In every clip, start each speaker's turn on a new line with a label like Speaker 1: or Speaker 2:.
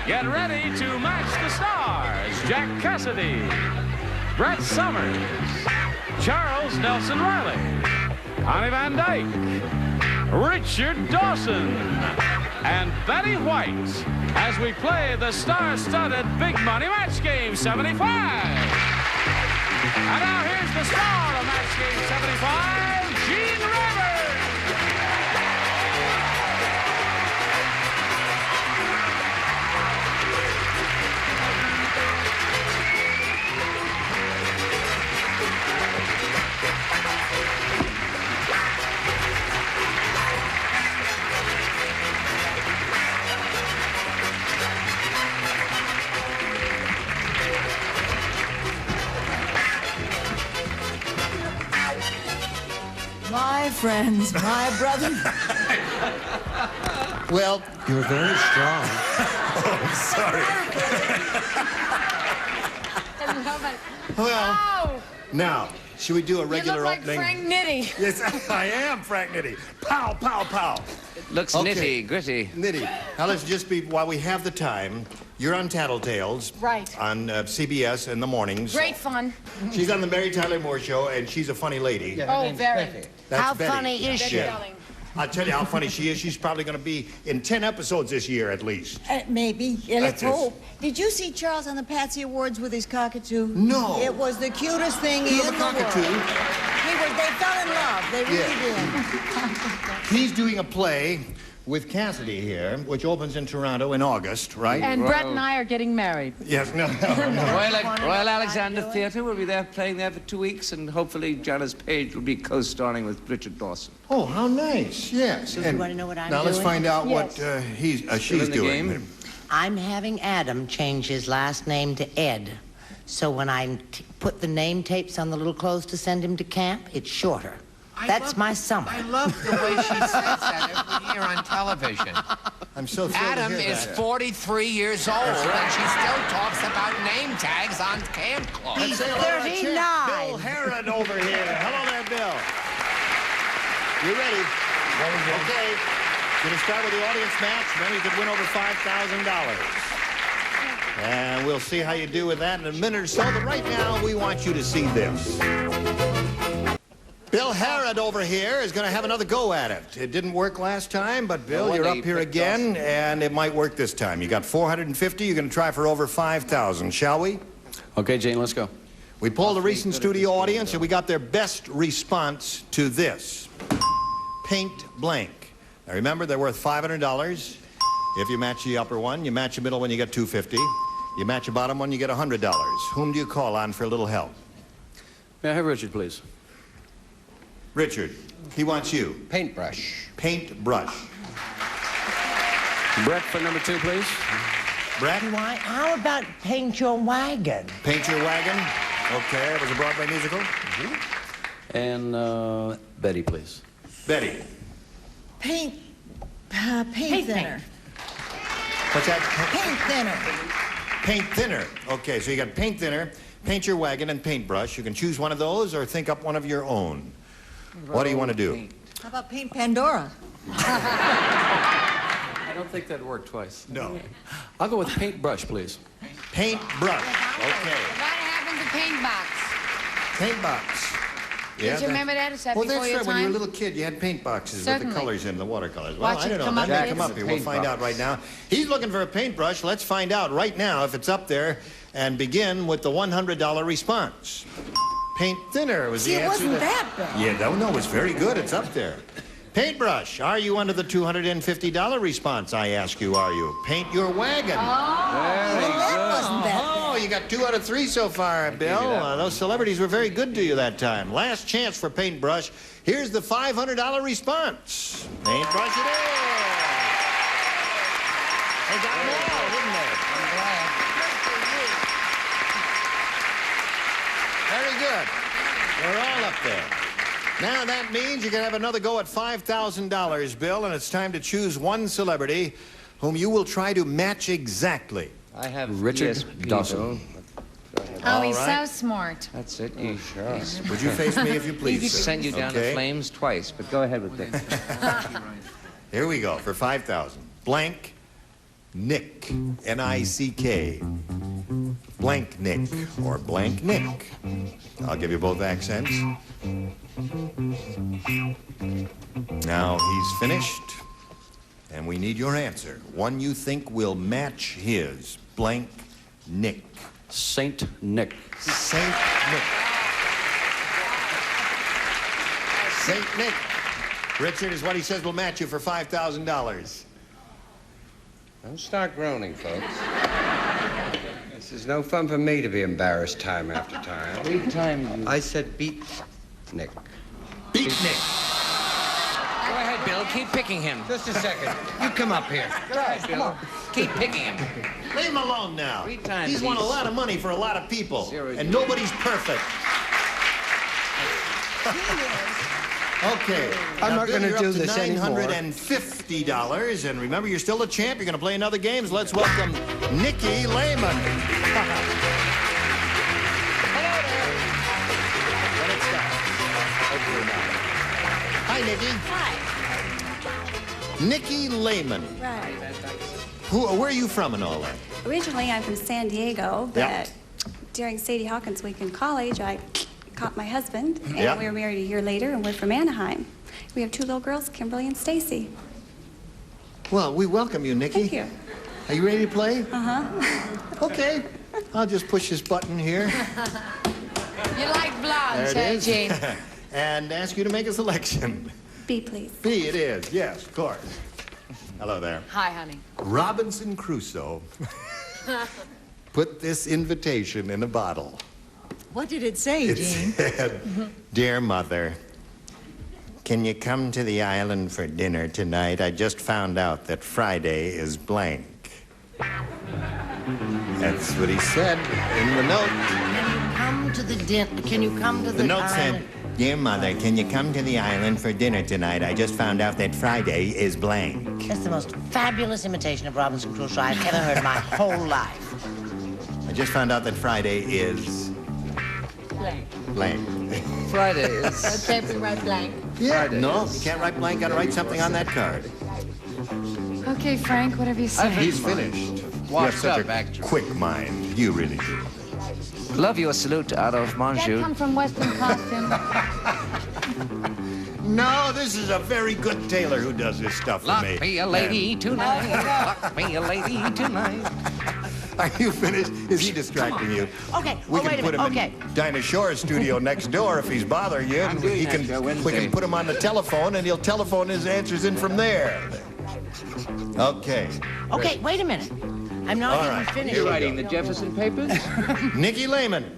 Speaker 1: Get ready to match the stars. Jack Cassidy, Brett Summers, Charles Nelson Reilly, Conny Van Dyke, Richard Dawson, and Betty White as we play the star-studded Big Money Match Game 75. And now here's the star of Match Game 75, Gene Rivers.
Speaker 2: My friends, my brother.
Speaker 3: Well,
Speaker 4: you're very strong.
Speaker 3: Oh, sorry. Well,
Speaker 2: Oh,
Speaker 3: now, should we do a
Speaker 2: you
Speaker 3: regular
Speaker 2: look like
Speaker 3: opening?
Speaker 2: Frank Nitty.
Speaker 3: Yes, I am Frank Nitty. Pow, pow, pow.
Speaker 5: Looks
Speaker 3: Okay.
Speaker 5: nitty, gritty.
Speaker 3: Nitty. Now let's just be, while we have the time, you're on Tattletales.
Speaker 2: Right.
Speaker 3: On CBS in the mornings.
Speaker 2: Great fun.
Speaker 3: She's on the Mary Tyler Moore Show, and she's a funny lady.
Speaker 4: Yeah, her
Speaker 2: Oh,
Speaker 4: name's
Speaker 2: very.
Speaker 4: Betty.
Speaker 3: That's
Speaker 5: How
Speaker 3: Betty.
Speaker 5: funny is
Speaker 2: Betty
Speaker 5: she?
Speaker 2: Darling.
Speaker 3: I'll tell you how funny she is. She's probably going to be in 10 episodes this year, at least.
Speaker 6: Maybe. Yeah, let's
Speaker 3: That's it.
Speaker 6: hope. Did you see Charles on the Patsy Awards with his cockatoo?
Speaker 3: No.
Speaker 6: It was the cutest thing
Speaker 3: You
Speaker 6: in
Speaker 3: have
Speaker 6: the
Speaker 3: a cockatoo?
Speaker 6: world. They fell in love. They really did.
Speaker 3: He's doing a play with Cassidy here, which opens in Toronto in August, right?
Speaker 2: And Brett and I are getting married.
Speaker 3: Yes, no.
Speaker 5: Royal Alexander Theatre will be there, playing there for 2 weeks, and hopefully Janice Page will be co-starring with Richard Dawson.
Speaker 3: Oh, how nice. Yes.
Speaker 6: So you want to know what I'm
Speaker 3: now let's
Speaker 6: doing?
Speaker 3: find out
Speaker 2: Yes.
Speaker 3: what she's
Speaker 5: in the
Speaker 3: doing.
Speaker 5: game?
Speaker 7: I'm having Adam change his last name to Ed. So when I put the name tapes on the little clothes to send him to camp, it's shorter. That's my summer.
Speaker 4: I love the way she says that every year on television.
Speaker 3: I'm so thrilled
Speaker 4: Adam
Speaker 3: to hear
Speaker 4: is
Speaker 3: that.
Speaker 4: 43 years old, and she still talks about name tags on camp clothes.
Speaker 3: Let's say hello to our champ,
Speaker 7: 39.
Speaker 3: Bill Herod over here. Hello there, Bill. You ready? Okay. Going to start with the audience match. Then you could win over $5,000. And we'll see how you do with that in a minute or so. But right now, we want you to see this. Bill Herod over here is going to have another go at it. It didn't work last time, but Bill, you're up here again, and it might work this time. You got 450. You're going to try for over 5,000, shall we?
Speaker 8: Okay, Jane, let's go.
Speaker 3: We polled the recent studio audience, and we got their best response to this. Paint blank. Now, remember, they're worth $500. If you match the upper one, you match the middle one, you get $250. You match the bottom one, you get $100. Whom do you call on for a little help?
Speaker 8: May I have Richard, please?
Speaker 3: Richard, he wants you.
Speaker 4: Paintbrush.
Speaker 3: Paintbrush.
Speaker 8: Brett for number 2, please.
Speaker 3: Brett?
Speaker 7: Why? How about paint your wagon?
Speaker 3: Paint your wagon. Okay, it was a Broadway musical.
Speaker 8: And Betty, please.
Speaker 3: Betty.
Speaker 6: Paint thinner.
Speaker 3: What's that?
Speaker 6: Paint thinner.
Speaker 3: Paint thinner. Okay, so you got paint thinner, paint your wagon, and paintbrush. You can choose one of those or think up one of your own. What do you want to do?
Speaker 6: How about paint Pandora?
Speaker 8: I don't think that'd work twice.
Speaker 3: No.
Speaker 8: I'll go with paintbrush, please.
Speaker 3: Paintbrush. Okay.
Speaker 2: What happened to paint box?
Speaker 3: Paint box.
Speaker 2: Did you remember that? Is that
Speaker 3: Oh,
Speaker 2: before
Speaker 3: that's
Speaker 2: your
Speaker 3: right. When you were a
Speaker 2: time?
Speaker 3: little kid, you had paint boxes with
Speaker 2: Certainly.
Speaker 3: the colors in, the watercolors. Well,
Speaker 2: Watch
Speaker 3: I
Speaker 2: it
Speaker 3: don't know.
Speaker 2: come
Speaker 3: That
Speaker 2: up
Speaker 3: may
Speaker 2: here.
Speaker 3: come up here. We'll
Speaker 5: Paint
Speaker 3: find
Speaker 5: box.
Speaker 3: out right now. He's looking for a paintbrush. Let's find out right now if it's up there and begin with the $100 response. Paint thinner was
Speaker 6: See,
Speaker 3: the
Speaker 6: it
Speaker 3: answer.
Speaker 6: wasn't that bad.
Speaker 3: Yeah, no, it's very good. It's up there. Paintbrush. Are you under the $250 response? I ask you, are you? Paint your wagon.
Speaker 6: That wasn't that
Speaker 3: Oh, you got 2 out of 3 so far, Bill. Those celebrities were very good to you that time. Last chance for paintbrush. Here's the $500 response. Paintbrush it is. They got them all, didn't they? I'm glad. Very good. They're all up there. Now that means you can have another go at $5,000, Bill, and it's time to choose one celebrity whom you will try to match exactly.
Speaker 5: I have
Speaker 8: Richard
Speaker 5: ESP,
Speaker 8: Dawson.
Speaker 2: Oh, he's
Speaker 3: right.
Speaker 2: so smart.
Speaker 5: That's it. You sure?
Speaker 3: Would you face me if you please, sir?
Speaker 5: Send you down
Speaker 3: Okay.
Speaker 5: the flames twice, but go ahead with this.
Speaker 3: Here we go for 5,000. Blank Nick, N-I-C-K. Blank Nick or blank Nick. I'll give you both accents. Now he's finished, and we need your answer. One you think will match his. Blank Nick.
Speaker 8: Saint Nick.
Speaker 3: Saint Nick. Saint Nick. Richard is what he says will match you for $5,000.
Speaker 9: Don't start groaning, folks. This is no fun for me to be embarrassed time after time.
Speaker 5: Every time
Speaker 9: I said beat Nick.
Speaker 3: Beat Nick.
Speaker 5: Go ahead, Bill. Keep picking him.
Speaker 9: Just a second. You come up here.
Speaker 5: Go ahead, Bill. Keep picking him.
Speaker 3: Leave him alone now.
Speaker 5: 3 times.
Speaker 3: He's won a lot of money for a lot of people. And nobody's perfect. Okay.
Speaker 9: I'm not going to do this anymore.
Speaker 3: $950. And remember, you're still the champ. You're going to play another game. So let's welcome Nikki Lehman. Hello there. Hi, Nikki.
Speaker 10: Hi.
Speaker 3: Nikki Lehman.
Speaker 10: Right.
Speaker 3: Where are you from and all that?
Speaker 10: Originally, I'm from San Diego, but
Speaker 3: Yeah.
Speaker 10: during Sadie Hawkins Week in college, I caught my husband, and
Speaker 3: Yeah.
Speaker 10: we were married a year later, and we're from Anaheim. We have 2 little girls, Kimberly and Stacy.
Speaker 3: Well, we welcome you, Nikki.
Speaker 10: Thank you.
Speaker 3: Are you ready to play?
Speaker 10: Uh-huh.
Speaker 3: Okay. I'll just push this button here.
Speaker 2: You like blondes,
Speaker 3: There it
Speaker 2: hey,
Speaker 3: is.
Speaker 2: Gene?
Speaker 3: And ask you to make a selection.
Speaker 10: B, please.
Speaker 3: B, it is. Yes, of course. Hello there.
Speaker 2: Hi, honey.
Speaker 3: Robinson Crusoe put this invitation in a bottle.
Speaker 6: What did it say,
Speaker 3: It
Speaker 6: Gene?
Speaker 3: said, "Dear Mother, can you come to the island for dinner tonight? I just found out that Friday is blank." That's what he said in the note.
Speaker 7: Can you come to the
Speaker 3: The note said,
Speaker 7: island?
Speaker 3: "Dear Mother, can you come to the island for dinner tonight? I just found out that Friday is blank."
Speaker 7: That's the most fabulous imitation of Robinson Crusoe I've ever heard in my whole life.
Speaker 3: I just found out that Friday is
Speaker 2: Blank.
Speaker 3: blank.
Speaker 5: Friday is...
Speaker 2: Let's say we write blank.
Speaker 3: Yeah, no, you can't write blank. Gotta write something on that card.
Speaker 2: Okay, Frank, whatever you say.
Speaker 3: He's finished. You have
Speaker 5: Washed
Speaker 3: such
Speaker 5: up,
Speaker 3: a
Speaker 5: actually.
Speaker 3: quick mind. You really do.
Speaker 5: Love your salute out of
Speaker 2: That
Speaker 5: Monjou.
Speaker 2: come from Western costume.
Speaker 3: No, this is a very good tailor who does this stuff for me.
Speaker 5: Lock me a lady tonight. Lock me a lady tonight.
Speaker 3: Are you finished? Is he distracting you?
Speaker 7: Okay,
Speaker 3: We can
Speaker 7: wait a
Speaker 3: put
Speaker 7: minute,
Speaker 3: him
Speaker 7: okay.
Speaker 3: in Dinah Shore's studio next door if he's bothering you.
Speaker 5: I'm doing
Speaker 3: He
Speaker 5: that
Speaker 3: can,
Speaker 5: show
Speaker 3: we
Speaker 5: Wednesday.
Speaker 3: can put him on the telephone and he'll telephone his answers in from there. Okay.
Speaker 7: Okay, wait a minute. I'm not
Speaker 3: All
Speaker 7: even
Speaker 3: right,
Speaker 7: finished.
Speaker 3: here we
Speaker 5: Writing
Speaker 3: go.
Speaker 5: the Jefferson Papers?
Speaker 3: Nikki Lehman.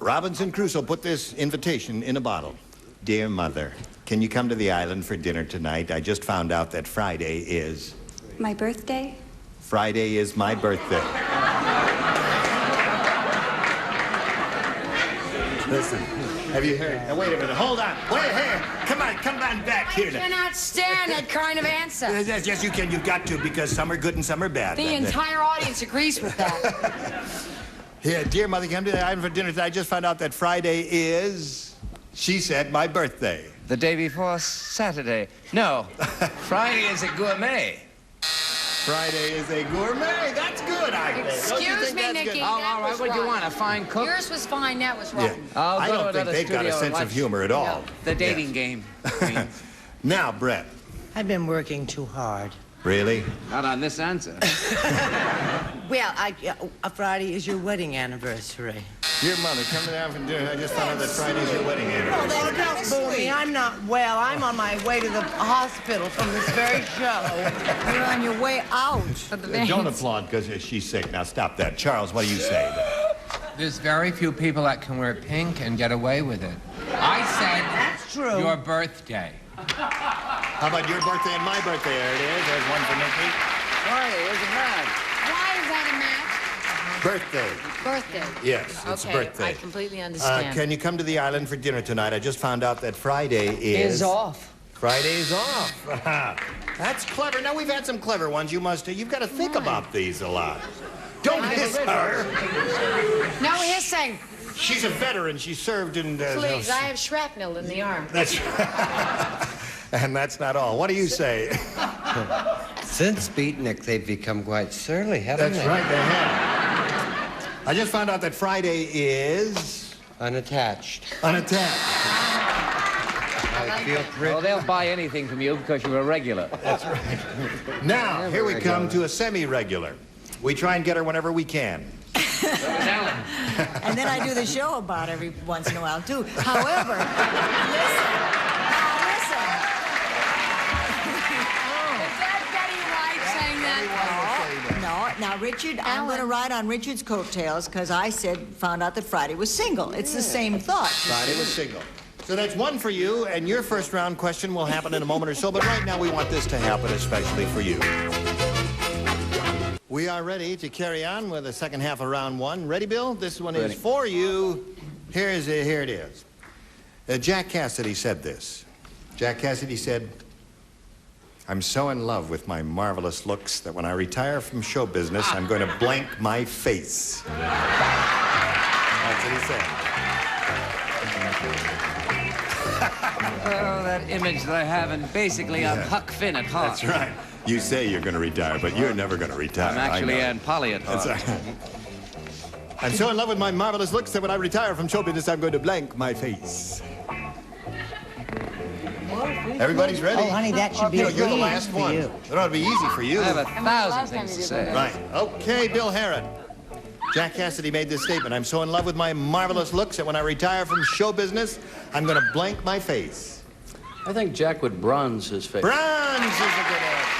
Speaker 3: Robinson Crusoe put this invitation in a bottle. Dear Mother, can you come to the island for dinner tonight? I just found out that Friday is...
Speaker 10: My birthday?
Speaker 3: Friday is my birthday. Listen, have you heard? Now, wait a minute. Hold on. Wait here. Come on back here.
Speaker 2: I cannot stand that kind of answer.
Speaker 3: Yes, you can. You've got to, because some are good and some are bad.
Speaker 2: The entire audience agrees with that.
Speaker 3: Yeah, dear Mother, come to the island for dinner tonight. I just found out that Friday is, she said, my birthday.
Speaker 5: The day before Saturday. No, Friday is a gourmet.
Speaker 3: Friday is a gourmet. That's good, I think. Don't you
Speaker 2: Excuse
Speaker 3: think
Speaker 2: me,
Speaker 3: that's
Speaker 2: Nikki.
Speaker 3: good?
Speaker 5: Oh,
Speaker 2: That
Speaker 5: all right,
Speaker 2: was
Speaker 5: what do you
Speaker 2: wrong.
Speaker 5: want, a fine cook?
Speaker 2: Yours was fine, that was
Speaker 3: Yeah.
Speaker 2: wrong.
Speaker 5: I'll
Speaker 3: I
Speaker 5: go to
Speaker 3: don't think
Speaker 5: another
Speaker 3: they've got a
Speaker 5: studio and
Speaker 3: sense of
Speaker 5: watch
Speaker 3: humor at all.
Speaker 5: The dating
Speaker 3: Yes.
Speaker 5: game.
Speaker 3: Now, Brett.
Speaker 7: I've been working too hard.
Speaker 3: Really?
Speaker 5: Not on this answer.
Speaker 7: Well, Friday is your wedding anniversary.
Speaker 3: Dear Mother, come to the island for dinner. I just found out that Friday's your wedding anniversary.
Speaker 7: Don't boo me. I'm not well. I'm on my way to the hospital from this very show.
Speaker 2: You're on your way out of the veins.
Speaker 3: Don't applaud because she's sick. Now, stop that. Charles, what do you say?
Speaker 4: There's very few people that can wear pink and get away with it. I said
Speaker 7: That's true.
Speaker 4: your birthday.
Speaker 3: How about your birthday and my birthday? There it is. There's one for Nikki.
Speaker 5: Friday is a man.
Speaker 2: Why is that a match?
Speaker 3: Birthday.
Speaker 2: Birthday.
Speaker 3: Yes, it's
Speaker 2: Okay,
Speaker 3: birthday.
Speaker 2: I completely understand.
Speaker 3: Can you come to the island for dinner tonight? I just found out that Friday is...
Speaker 2: off.
Speaker 3: Friday's off. That's clever. Now, we've had some clever ones. You've got to think about these a lot. Don't hiss her.
Speaker 2: No hissing.
Speaker 3: She's a veteran. She served in...
Speaker 2: Please, I have shrapnel in the arm.
Speaker 3: That's... And that's not all. What do you say?
Speaker 9: Since Beatnik, they've become quite surly, haven't
Speaker 3: That's
Speaker 9: they?
Speaker 3: right, they have. I just found out that Friday is...
Speaker 9: Unattached.
Speaker 3: Unattached.
Speaker 9: I feel pretty...
Speaker 5: Well, they'll buy anything from you because you're a regular.
Speaker 3: That's right. Now, here we come to a semi-regular. We try and get her whenever we can.
Speaker 6: And then I do the show about every once in a while, too. However, listen.
Speaker 2: Is that Betty White saying that?
Speaker 6: No, now, Richard, I'm going to ride on Richard's coattails because I found out that Friday was single. It's the same thought.
Speaker 3: Friday was single. So that's one for you, and your first round question will happen in a moment or so, but right now we want this to happen especially for you. We are ready to carry on with the second half of round one. Ready, Bill? This one is for you. Here it is. Jack Cassidy said this. Jack Cassidy said, "I'm so in love with my marvelous looks that when I retire from show business, I'm going to blank my face." That's what he said.
Speaker 5: Oh, that image that I have, and basically I'm Huck Finn at heart.
Speaker 3: That's right. You say you're going to retire, but you're never going to retire.
Speaker 5: I'm actually Aunt Polly at heart.
Speaker 3: That's right. I'm so in love with my marvelous looks that when I retire from show business, I'm going to blank my face. Everybody's ready?
Speaker 7: Oh, honey, that should be
Speaker 3: you're the last one. It ought to be easy for you.
Speaker 5: I have 1,000 things to say.
Speaker 3: Right. Okay, Bill Harrod. Jack Cassidy made this statement. I'm so in love with my marvelous looks that when I retire from show business, I'm going to blank my face.
Speaker 8: I think Jack would bronze his face.
Speaker 3: Bronze is a good answer.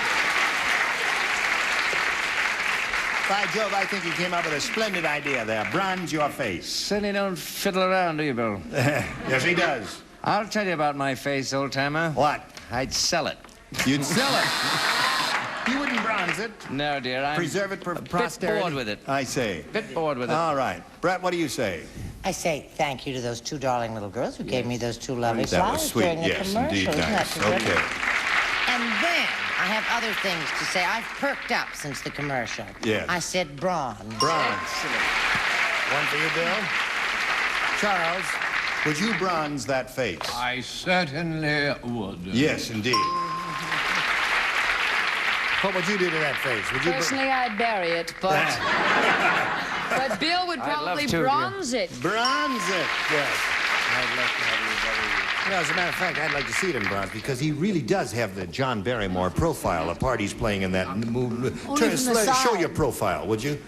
Speaker 3: By Jove, I think he came up with a splendid idea there. Bronze your face.
Speaker 5: Certainly don't fiddle around, do you, Bill?
Speaker 3: Yes, he does.
Speaker 5: I'll tell you about my face, old-timer.
Speaker 3: What?
Speaker 5: I'd sell it.
Speaker 3: You'd sell it. You wouldn't bronze it.
Speaker 5: No, dear, I'm
Speaker 3: Preserve it for
Speaker 5: a
Speaker 3: posterity.
Speaker 5: bit bored with it.
Speaker 3: I say.
Speaker 5: Bit bored with it.
Speaker 3: All right. Brett, what do you say?
Speaker 7: I say thank you to those two darling little girls who gave me those two lovely
Speaker 3: That
Speaker 7: flowers
Speaker 3: was sweet.
Speaker 7: during the
Speaker 3: Yes,
Speaker 7: commercial.
Speaker 3: indeed,
Speaker 7: Isn't that
Speaker 3: nice.
Speaker 7: terrific?
Speaker 3: Okay.
Speaker 7: And then I have other things to say. I've perked up since the commercial.
Speaker 3: Yes.
Speaker 7: I said bronze.
Speaker 3: Bronze. One for you, Bill. Charles, would you bronze that face?
Speaker 11: I certainly would.
Speaker 3: Yes, indeed. What would you do to that face? Would you
Speaker 2: Personally, I'd bury it, but... but Bill would probably bronze it.
Speaker 3: Bronze it, yes.
Speaker 5: I'd like to have you bury you.
Speaker 3: As a matter of fact, I'd like to see it in bronze because he really does have the John Barrymore profile. The party's playing in that movie. Show your profile, would you?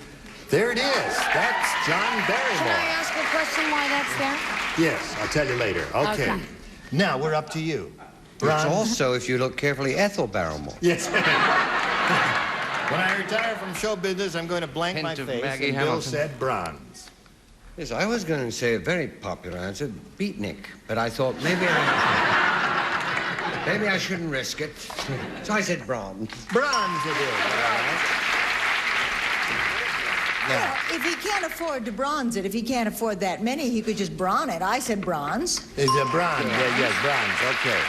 Speaker 3: There it is. That's John Barrymore.
Speaker 2: Can I ask a question why that's there?
Speaker 3: Yes, I'll tell you later. Okay. Now we're up to you.
Speaker 9: It's also, if you look carefully, Ethel Barrymore.
Speaker 3: Yes. When I retire from show business, I'm going to blank my face.
Speaker 5: Maggie
Speaker 3: and Bill
Speaker 5: Hamilton.
Speaker 3: said bronze.
Speaker 9: Yes, I was going to say a very popular answer, Beatnik, but I thought maybe I shouldn't risk it. So I said bronze.
Speaker 3: Bronze it is.
Speaker 6: Well, if he can't afford to bronze it, if he can't afford that many, he could just brawn it. I said bronze.
Speaker 3: Is it bronze? Yes, bronze. Okay.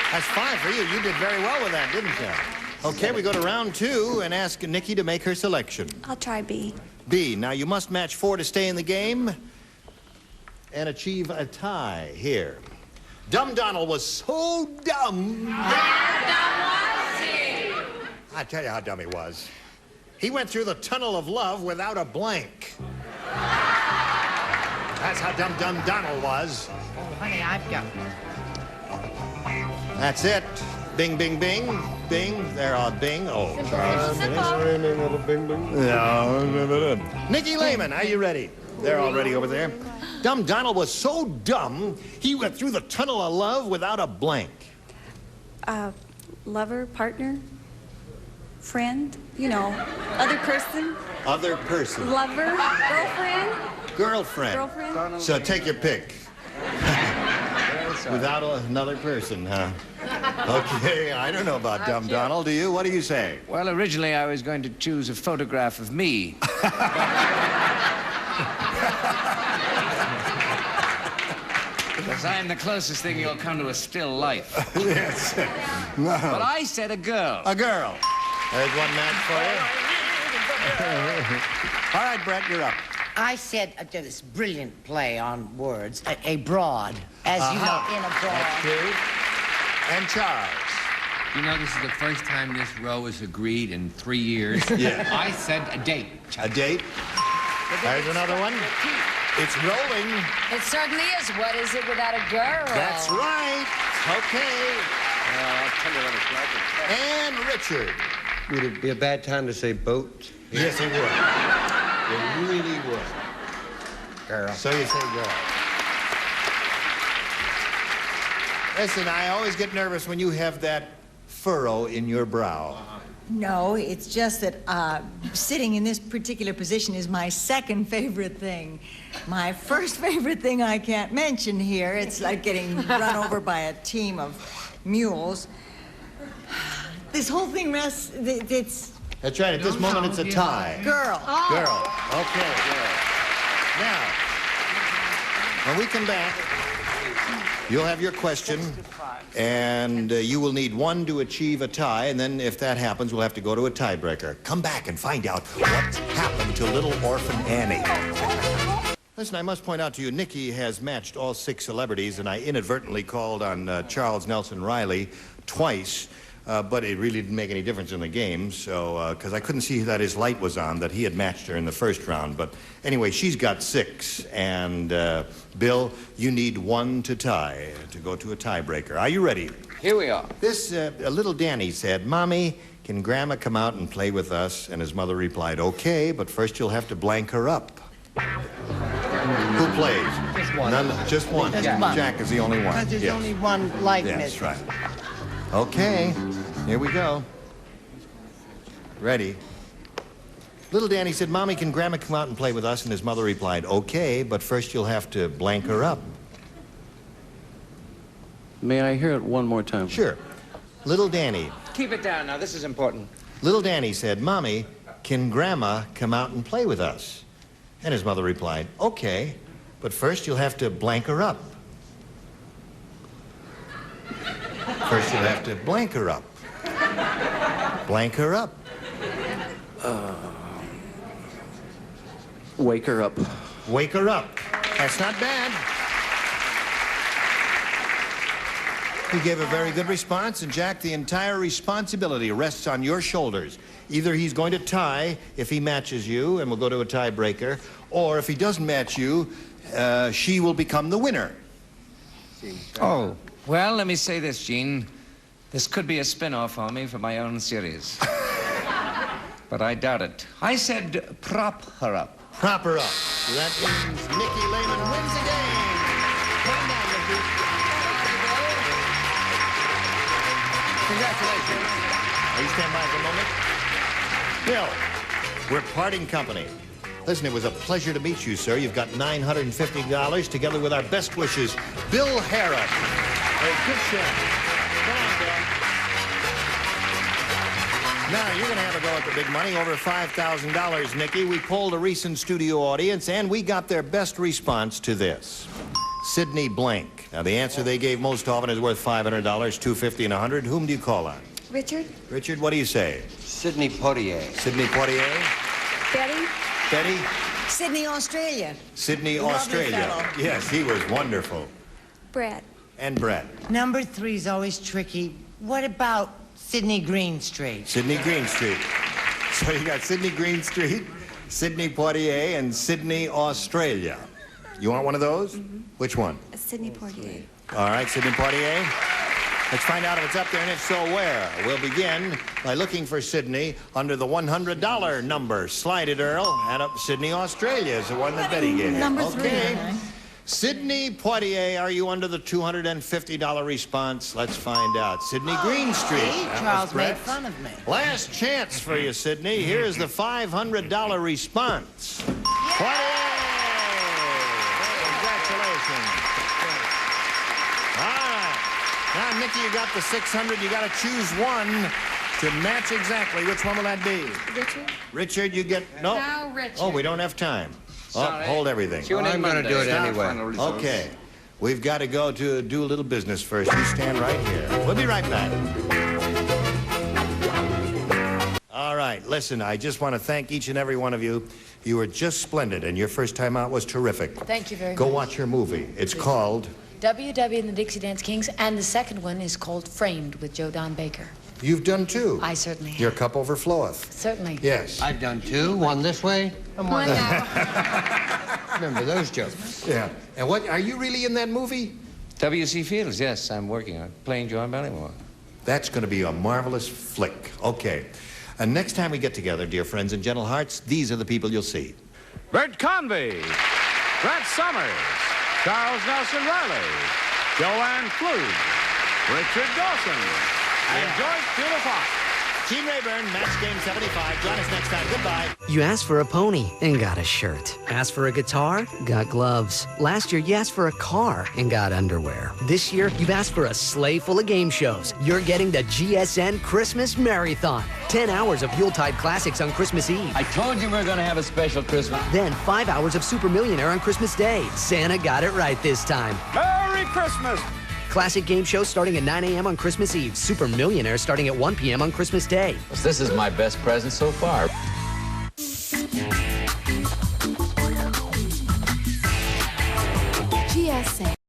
Speaker 3: That's fine for you. You did very well with that, didn't you? Okay, we go to round two and ask Nikki to make her selection.
Speaker 10: I'll try B.
Speaker 3: B. Now, you must match 4 to stay in the game and achieve a tie here. Dumb Donald was so dumb.
Speaker 2: How dumb was he?
Speaker 3: I tell you how dumb he was. He went through the tunnel of love without a blank. That's how dumb Donald was.
Speaker 7: Oh, honey, I've got...
Speaker 3: That's it. Bing, bing, bing. Bing. There are bing. Oh, no. Nikki Lehman, are you ready? They're all ready over there. Dumb Donald was so dumb, he went through the tunnel of love without a blank.
Speaker 10: Lover, partner, friend, you know, other person.
Speaker 3: Other person.
Speaker 10: Lover, girlfriend.
Speaker 3: Girlfriend. So take your pick. Without another person, huh? Okay, I don't know about Dumb Donald. Do you? What do you say?
Speaker 5: Well, originally I was going to choose a photograph of me. Because I'm the closest thing you'll come to a still life.
Speaker 3: Yes.
Speaker 5: No. But I said a girl.
Speaker 3: A girl. There's one match for you. All right, Brett, you're up.
Speaker 7: I said this brilliant play on words, a broad, as you know, in a broad.
Speaker 3: That's true. And Charles.
Speaker 9: You know, this is the first time this row has agreed in 3 years.
Speaker 3: Yeah.
Speaker 9: I said a date.
Speaker 3: A date? There's another one. It's rolling.
Speaker 2: It certainly is. What is it without a girl?
Speaker 3: That's right. Okay.
Speaker 8: I'll tell you what it's like.
Speaker 3: And Richard.
Speaker 9: Would it be a bad time to say boat?
Speaker 3: Yes, it would. It really would.
Speaker 9: Girl.
Speaker 3: So you say girl. Listen, I always get nervous when you have that furrow in your brow.
Speaker 6: No, it's just that sitting in this particular position is my second favorite thing. My first favorite thing I can't mention here. It's like getting run over by a team of mules. This whole thing rests, it's...
Speaker 3: That's right, at this moment it's a tie.
Speaker 6: Girl.
Speaker 3: Oh. Girl. Okay, girl. Now, when we come back, you'll have your question, and you will need one to achieve a tie, and then if that happens, we'll have to go to a tiebreaker. Come back and find out what happened to little orphan Annie. Listen, I must point out to you, Nikki has matched all 6 celebrities, and I inadvertently called on Charles Nelson Reilly twice, but it really didn't make any difference in the game, so, because I couldn't see that his light was on, that he had matched her in the first round. But anyway, she's got 6, and Bill, you need 1 to tie, to go to a tiebreaker. Are you ready?
Speaker 5: Here we are.
Speaker 3: This, little Danny said, "Mommy, can Grandma come out and play with us?" And his mother replied, "Okay, but first you'll have to blank her up." Who plays?
Speaker 7: Just one.
Speaker 3: Just one.
Speaker 7: Just one.
Speaker 3: Jack is the only one.
Speaker 7: Because there's
Speaker 3: Yes.
Speaker 7: only one likeness.
Speaker 3: Yes, right. Okay, here we go. Ready? Little Danny said, "Mommy, can Grandma come out and play with us?" And his mother replied, "Okay, but first you'll have to blank her up."
Speaker 8: May I hear it one more time?
Speaker 3: Sure. Little Danny.
Speaker 5: Keep it down now. This is important.
Speaker 3: Little Danny said, "Mommy, can Grandma come out and play with us?" And his mother replied, "Okay, but first you'll have to blank her up." First you'll have to blank her up. Blank her up.
Speaker 8: Wake her up.
Speaker 3: Wake her up. That's not bad. You gave a very good response, and Jack, the entire responsibility rests on your shoulders. Either he's going to tie if he matches you, and we'll go to a tiebreaker, or if he doesn't match you, she will become the winner.
Speaker 5: Oh, well, let me say this, Gene. This could be a spin-off for me for my own series. But I doubt it. I said prop her up.
Speaker 3: Prop her up. That means Nikki Lehman wins the game. Come down, Nikki. Congratulations. Will you stand by for a moment? Bill, we're parting company. Listen, it was a pleasure to meet you, sir. You've got $950 together with our best wishes. Bill Harris. A good shot. Come on, Bill. Now, you're going to have a go at the big money, over $5,000, Nikki. We polled a recent studio audience, and we got their best response to this. Sidney Blank. Now, the answer they gave most often is worth $500, $250, and $100. Whom do you call on?
Speaker 10: Richard?
Speaker 3: Richard, what do you say?
Speaker 9: Sidney Poitier.
Speaker 3: Sidney Poitier?
Speaker 10: Betty?
Speaker 3: Betty?
Speaker 6: Sydney, Australia.
Speaker 3: Sydney,
Speaker 6: Lovely
Speaker 3: Australia.
Speaker 6: fellow.
Speaker 3: Yes, he was wonderful.
Speaker 10: Brad?
Speaker 3: And Brett.
Speaker 7: Number 3 is always tricky. What about Sydney Greenstreet?
Speaker 3: Sydney Greenstreet. So you got Sydney Greenstreet, Sidney Poitier, and Sydney, Australia. You want one of those? Mm-hmm. Which one?
Speaker 10: Sidney Poitier.
Speaker 3: All right, Sidney Poitier. Let's find out if it's up there, and if so, where. We'll begin by looking for Sydney under the $100 number. Slide it, Earl. And up Sydney, Australia is the one that Betty gave you.
Speaker 6: Number 3.
Speaker 3: Okay. Sydney Poitier, are you under the $250 response? Let's find out. Sydney Greenstreet.
Speaker 7: See,
Speaker 3: That was
Speaker 7: Charles made
Speaker 3: correct.
Speaker 7: fun of me.
Speaker 3: Last chance for you, Sydney. Here's the $500 response. Poitier! Congratulations. All right. Now, Nikki, you got the 600. You got to choose one to match exactly. Which one will that be?
Speaker 10: Richard?
Speaker 3: Richard, you get... No.
Speaker 2: No, Richard.
Speaker 3: Oh, we don't have time.
Speaker 5: Sorry.
Speaker 3: Oh, hold everything.
Speaker 5: Tune in
Speaker 9: I'm going to
Speaker 5: Monday.
Speaker 9: do it
Speaker 5: Stop
Speaker 9: anyway.
Speaker 5: final results.
Speaker 3: Okay. We've got to go to do a little business first. You stand right here. We'll be right back. All right. Listen, I just want to thank each and every one of you. You were just splendid, and your first time out was terrific.
Speaker 2: Thank you very
Speaker 3: Go
Speaker 2: much.
Speaker 3: watch your movie. It's called
Speaker 12: W.W. and the Dixie Dance Kings, and the second one is called Framed with Joe Don Baker.
Speaker 3: You've done two.
Speaker 12: I certainly have.
Speaker 3: Your cup overfloweth.
Speaker 12: Certainly.
Speaker 3: Yes.
Speaker 9: I've done two, one this way and one that way. Remember those jokes?
Speaker 3: Yeah. And what, are you really in that movie?
Speaker 5: W.C. Fields, yes, I'm working on it. Playing John Barrymore.
Speaker 3: That's going to be a marvelous flick. Okay. And next time we get together, dear friends and gentle hearts, these are the people you'll see.
Speaker 1: Bert Convy, Brett Summers, Charles Nelson Reilly, Joanne Flug, Richard Dawson, and George Fox.
Speaker 3: Gene Rayburn, Match Game 75. Join us next time. Goodbye.
Speaker 13: You asked for a pony and got a shirt. Asked for a guitar, got gloves. Last year, you asked for a car and got underwear. This year, you've asked for a sleigh full of game shows. You're getting the GSN Christmas Marathon. 10 hours of Yuletide classics on Christmas Eve.
Speaker 5: I told you we were going to have a special Christmas.
Speaker 13: Then 5 hours of Super Millionaire on Christmas Day. Santa got it right this time.
Speaker 1: Merry Christmas!
Speaker 13: Classic game shows starting at 9 a.m. on Christmas Eve. Super Millionaire starting at 1 p.m. on Christmas Day.
Speaker 14: This is my best present so far.
Speaker 15: GSA.